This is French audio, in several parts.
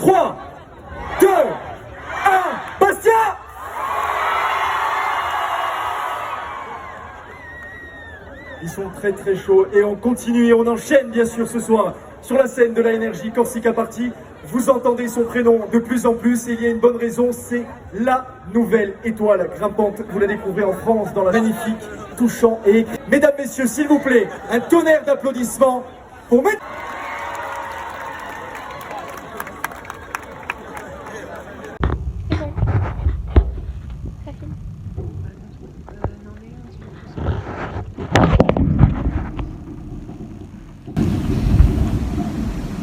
3, 2, 1, Bastia! Ils sont très très chauds et on continue et on enchaîne bien sûr ce soir sur la scène de la Énergie Corsica Party. Vous entendez son prénom de plus en plus et il y a une bonne raison, c'est la nouvelle étoile grimpante. Vous la découvrez en France dans la magnifique, touchant et écrit. Mesdames, messieurs, s'il vous plaît, un tonnerre d'applaudissements pour mettre...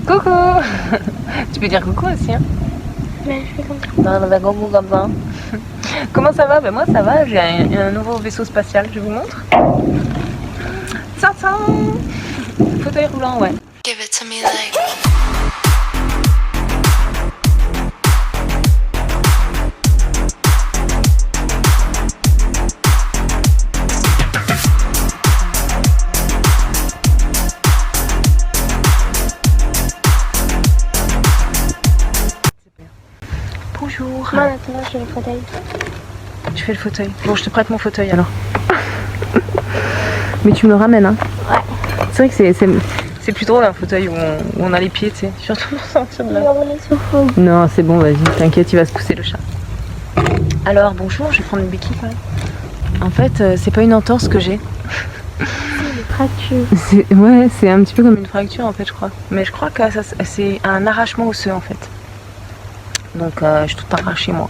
Coucou. Tu peux dire coucou aussi, hein? Ben, je fais comme ça. Non, on va coucou comme ça. Comment ça va? Ben moi ça va, j'ai un nouveau vaisseau spatial, je vous montre. Tata. Fauteuil roulant, ouais. Give it to me like... Bonjour. Moi maintenant je fais le fauteuil. Tu fais le fauteuil. Bon, je te prête mon fauteuil alors. Mais tu me le ramènes, hein? Ouais. C'est vrai que c'est plus drôle un fauteuil où on a les pieds, tu sais. Surtout pour sortir de là. Non, c'est bon, vas-y, t'inquiète, il va se pousser le chat. Alors, bonjour, je vais prendre une béquille quand même. En fait, c'est pas une entorse que j'ai. Fracture. Ouais, c'est un petit peu comme une fracture en fait, je crois. Mais je crois que c'est un arrachement osseux en fait. Donc, je suis tout arraché moi.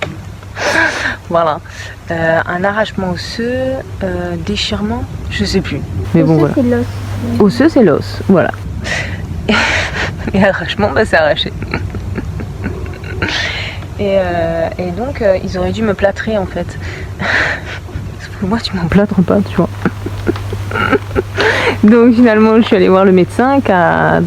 Voilà. Un arrachement osseux, déchirement, je sais plus. Mais bon, voilà. C'est l'os. Osseux, c'est l'os, voilà. Et arrachement, bah, c'est arraché. Et donc, ils auraient dû me plâtrer en fait. Parce que moi, tu m'en plâtres pas, tu vois. Donc finalement je suis allée voir le médecin qui a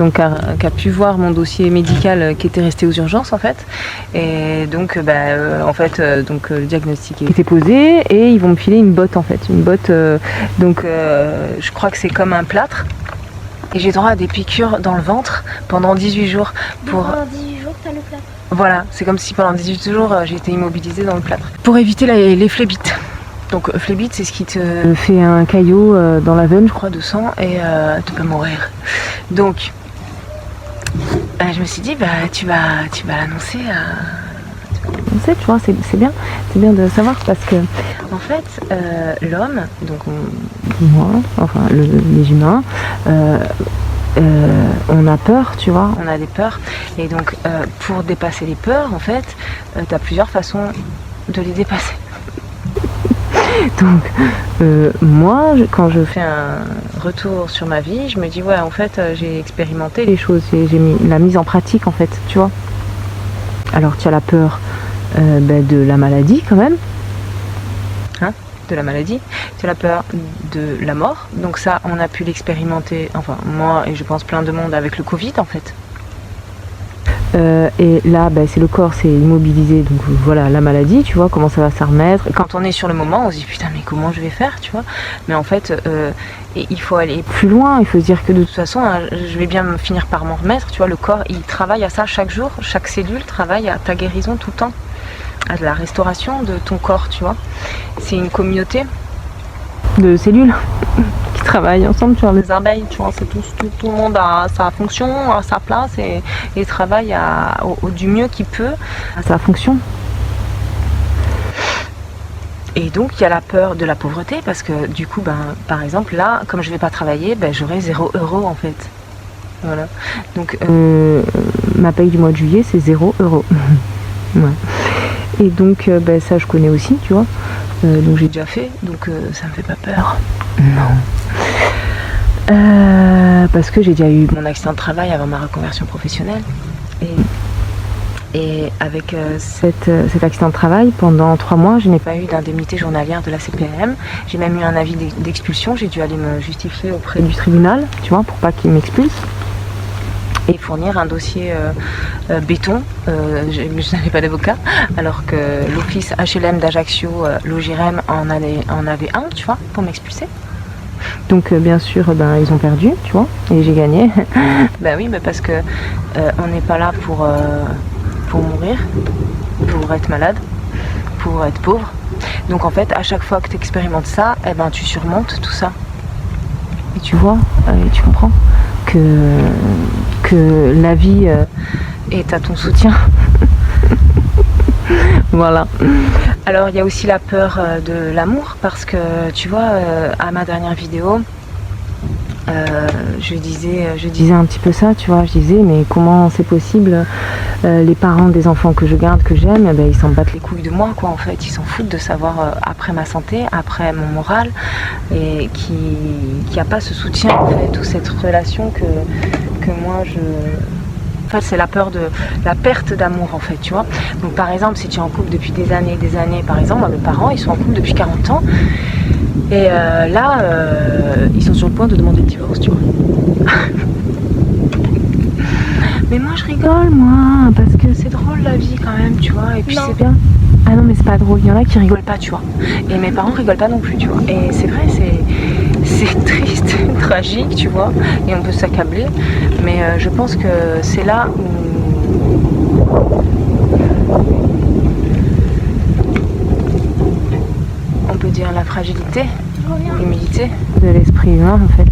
pu voir mon dossier médical qui était resté aux urgences en fait. Et donc le diagnostic était posé et ils vont me filer une botte en fait. Une botte, je crois que c'est comme un plâtre. Et j'ai droit à des piqûres dans le ventre pendant 18 jours. Pendant 18 jours t'as le plâtre. Voilà, c'est comme si pendant 18 jours j'ai été immobilisée dans le plâtre. Pour éviter les phlébites. Donc phlébite, c'est ce qui te fait un caillot dans la veine, je crois, de sang et tu peux mourir. Donc, je me suis dit, bah tu vas l'annoncer à... Tu vois, c'est bien de savoir parce que en fait, l'homme, donc moi, enfin les humains, on a peur, tu vois, on a des peurs. Et donc, pour dépasser les peurs, en fait, tu as plusieurs façons de les dépasser. Donc moi quand je fais un retour sur ma vie, je me dis ouais en fait j'ai expérimenté les choses, j'ai mis la mise en pratique en fait, tu vois. Alors tu as la peur de la maladie quand même, hein, de la maladie, tu as la peur de la mort, donc ça on a pu l'expérimenter, enfin moi et je pense plein de monde avec le Covid en fait. Et là, c'est le corps, c'est immobilisé, donc voilà la maladie, tu vois, comment ça va se remettre. Quand on est sur le moment, on se dit putain, mais comment je vais faire, tu vois. Mais en fait, il faut aller plus loin, il faut se dire que de toute façon, je vais bien finir par m'en remettre, tu vois. Le corps, il travaille à ça chaque jour, chaque cellule travaille à ta guérison tout le temps, à la restauration de ton corps, tu vois. C'est une communauté de cellules qui travaillent ensemble, tu vois, les abeilles, tu vois, c'est tout le monde a sa fonction, a sa place et travaille du mieux qu'il peut à sa fonction. Et donc il y a la peur de la pauvreté parce que du coup, par exemple là, comme je vais pas travailler, j'aurai 0 € en fait. Voilà. Donc ma paye du mois de juillet c'est 0 €. Ouais. Et donc ça je connais aussi, tu vois. Donc j'ai déjà fait, donc ça me fait pas peur. Non. Parce que j'ai déjà eu mon accident de travail avant ma reconversion professionnelle. Et avec cet accident de travail, pendant 3 mois, je n'ai pas eu d'indemnité journalière de la CPM. J'ai même eu un avis d'expulsion. J'ai dû aller me justifier auprès du tribunal, tu vois, pour pas qu'il m'expulse. Et fournir un dossier béton. Je n'avais pas d'avocat, alors que l'office HLM d'Ajaccio, Logirem, en avait un, tu vois, pour m'expulser. Donc bien sûr, ils ont perdu, tu vois, et j'ai gagné. Oui, mais parce que on n'est pas là pour pour être malade, pour être pauvre. Donc en fait, à chaque fois que tu expérimentes ça, eh ben, tu surmontes tout ça. Et tu vois, et tu comprends que la vie est à ton soutien. Voilà. Alors il y a aussi la peur de l'amour, parce que tu vois, à ma dernière vidéo, je disais un petit peu ça, tu vois, je disais mais comment c'est possible, les parents des enfants que je garde, que j'aime, ben, ils s'en battent les couilles de moi, quoi, en fait, ils s'en foutent de savoir après ma santé, après mon moral, et qui a pas ce soutien, en fait, ou cette relation que moi je... En fait, c'est la peur de la perte d'amour, en fait, tu vois. Donc par exemple, si tu es en couple depuis des années, par exemple, moi, mes parents, ils sont en couple depuis 40 ans, et là, ils sont sur le point de demander le divorce, tu vois. Mais moi, je rigole, moi, parce que c'est drôle la vie quand même, tu vois. Et puis c'est bien. Ah non, mais c'est pas drôle. Il y en a qui rigolent pas, tu vois. Et mes parents rigolent pas non plus, tu vois. Et c'est vrai, c'est triste, tragique, tu vois. Et on peut s'accabler. Mais je pense que c'est là où on peut dire la fragilité, l'humilité de l'esprit humain, en fait.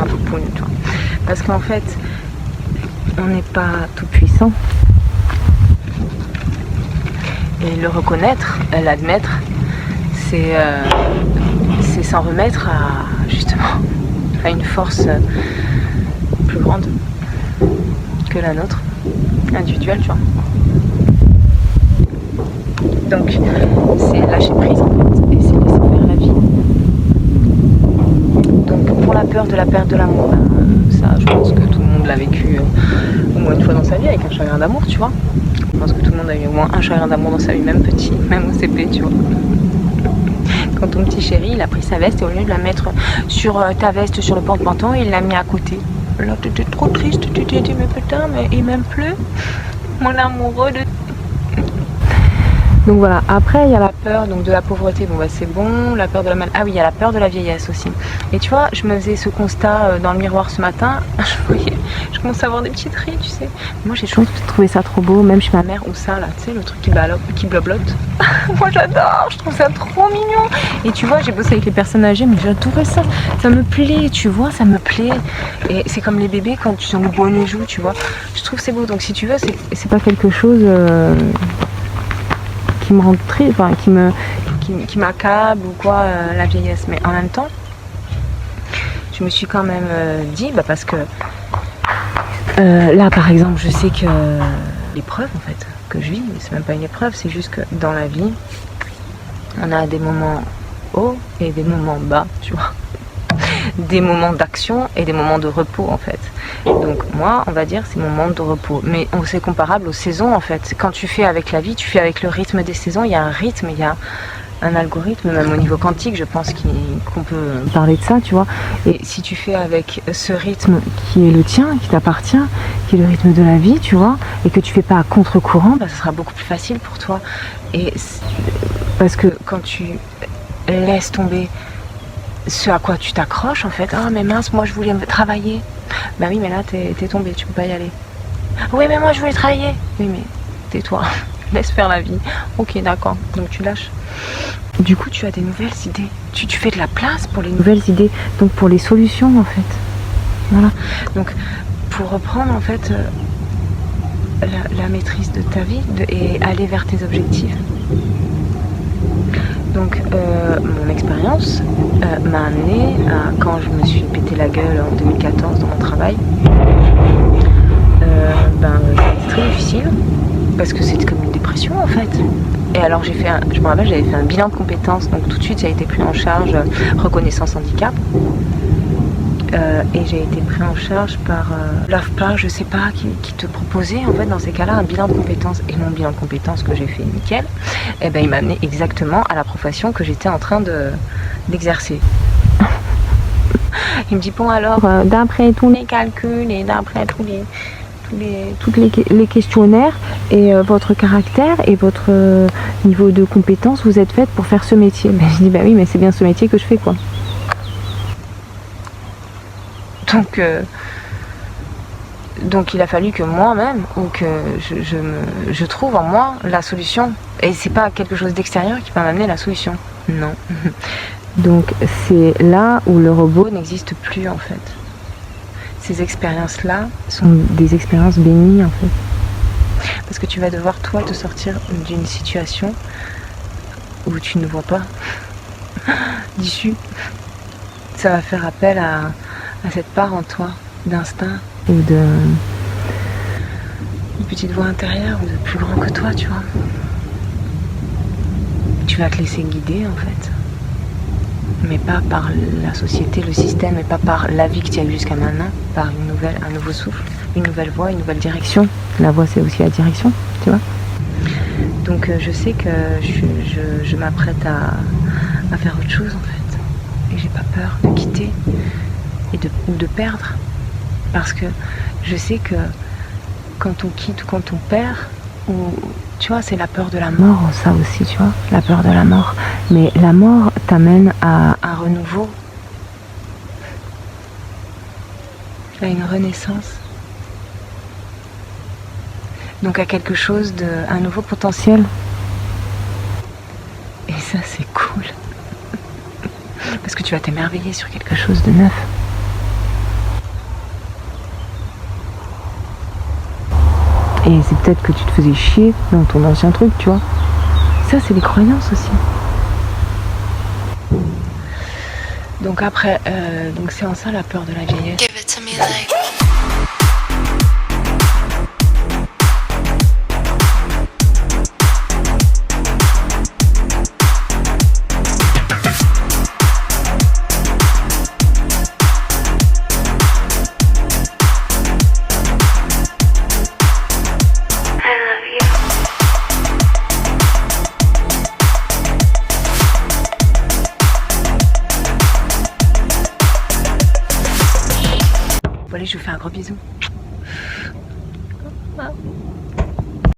Un peu pour nous, tu vois. Parce qu'en fait, on n'est pas tout puissant. Et le reconnaître, l'admettre, c'est s'en remettre à, justement, à une force plus grande que la nôtre, individuelle, tu vois. Donc, c'est lâcher prise, en fait, et c'est laisser faire la vie. Donc, pour la peur de la perte de l'amour, ça, je pense que tout le monde l'a vécu au moins une fois dans sa vie, avec un chagrin d'amour, tu vois. Je pense que tout le monde a eu au moins un chagrin d'amour dans sa vie, même petit, même au CP, tu vois. Quand ton petit chéri, il a pris sa veste et au lieu de la mettre sur ta veste, sur le porte-manteau, il l'a mis à côté. Là, t'étais trop triste, tu t'es dit, mais putain, mais il m'aime plus, mon amoureux de... Donc voilà, après il y a la peur donc, de la pauvreté, bon bah c'est bon, la peur de la maladie, ah oui il y a la peur de la vieillesse aussi. Et tu vois, je me faisais ce constat dans le miroir ce matin, je commençais à avoir des petits traits, tu sais. Moi j'ai toujours trouvé ça trop beau, même chez ma mère, ou ça là, tu sais, le truc qui bloblote. Moi j'adore, je trouve ça trop mignon. Et tu vois, j'ai bossé avec les personnes âgées, mais j'adorais ça, ça me plaît, tu vois, ça me plaît. Et c'est comme les bébés quand tu sens le bois les joues, tu vois. Je trouve c'est beau, donc si tu veux, c'est pas quelque chose... qui me rend triste, enfin qui m'accable ou quoi, la vieillesse. Mais en même temps, je me suis quand même dit, bah parce que là par exemple, je sais que l'épreuve en fait que je vis, c'est même pas une épreuve, c'est juste que dans la vie, on a des moments hauts et des moments bas, tu vois. Des moments d'action et des moments de repos en fait. Donc moi on va dire c'est mon moment de repos, mais c'est comparable aux saisons en fait. Quand tu fais avec la vie, tu fais avec le rythme des saisons, il y a un rythme, il y a un algorithme, même au niveau quantique je pense qu'on peut parler de ça, tu vois. Et si tu fais avec ce rythme qui est le tien, qui t'appartient, qui est le rythme de la vie, tu vois, et que tu fais pas à contre-courant, bah, ça sera beaucoup plus facile pour toi. Et parce que quand tu laisses tomber ce à quoi tu t'accroches en fait, ah mais mince, moi je voulais travailler, bah oui mais là t'es tombé, tu peux pas y aller. Oui mais moi je voulais travailler, oui mais tais-toi, laisse faire la vie. Ok d'accord, donc tu lâches. Du coup tu as des nouvelles idées, tu fais de la place pour les nouvelles idées, donc pour les solutions en fait. Voilà, donc pour reprendre en fait la maîtrise de ta vie et aller vers tes objectifs. Donc mon expérience m'a amené à, quand je me suis pété la gueule en 2014 dans mon travail, c'était très difficile parce que c'était comme une dépression en fait. Et alors je me rappelle, j'avais fait un bilan de compétences, donc tout de suite ça a été pris en charge, reconnaissance handicap. Et j'ai été pris en charge par l'AFPA, je sais pas, qui te proposait en fait dans ces cas-là un bilan de compétences. Et mon bilan de compétences que j'ai fait nickel, eh ben, il m'a amené exactement à la profession que j'étais en train d'exercer. Il me dit bon alors, d'après tous les calculs et d'après tous les questionnaires et votre caractère et votre niveau de compétence, vous êtes faite pour faire ce métier. Ben, je dis bah oui mais c'est bien ce métier que je fais quoi. Donc Donc il a fallu que moi-même, ou que je trouve en moi la solution. Et c'est pas quelque chose d'extérieur qui va m'amener la solution. Non. Donc c'est là où le robot n'existe plus en fait. Ces expériences-là sont des expériences bénies en fait. Parce que tu vas devoir toi te sortir d'une situation où tu ne vois pas d'issue. Ça va faire appel à cette part en toi d'instinct ou de petite voix intérieure ou de plus grand que toi, tu vois. Tu vas te laisser guider en fait. Mais pas par la société, le système, et pas par la vie que tu as eue jusqu'à maintenant, par un nouveau souffle, une nouvelle voie, une nouvelle direction. La voie, c'est aussi la direction, tu vois. Donc je sais que je m'apprête à faire autre chose en fait. Et j'ai pas peur de quitter ou de perdre. Parce que je sais que quand on quitte ou quand on perd, tu vois, c'est la peur de la mort, ça aussi, tu vois, la peur de la mort. Mais la mort t'amène à un renouveau, à une renaissance. Donc à quelque chose un nouveau potentiel. Et ça, c'est cool. Parce que tu vas t'émerveiller sur quelque chose de neuf. Et c'est peut-être que tu te faisais chier dans ton ancien truc, tu vois. Ça, c'est des croyances aussi. Donc après, donc c'est en ça la peur de la vieillesse. Give it to me like. Bon allez, je vous fais un gros bisou.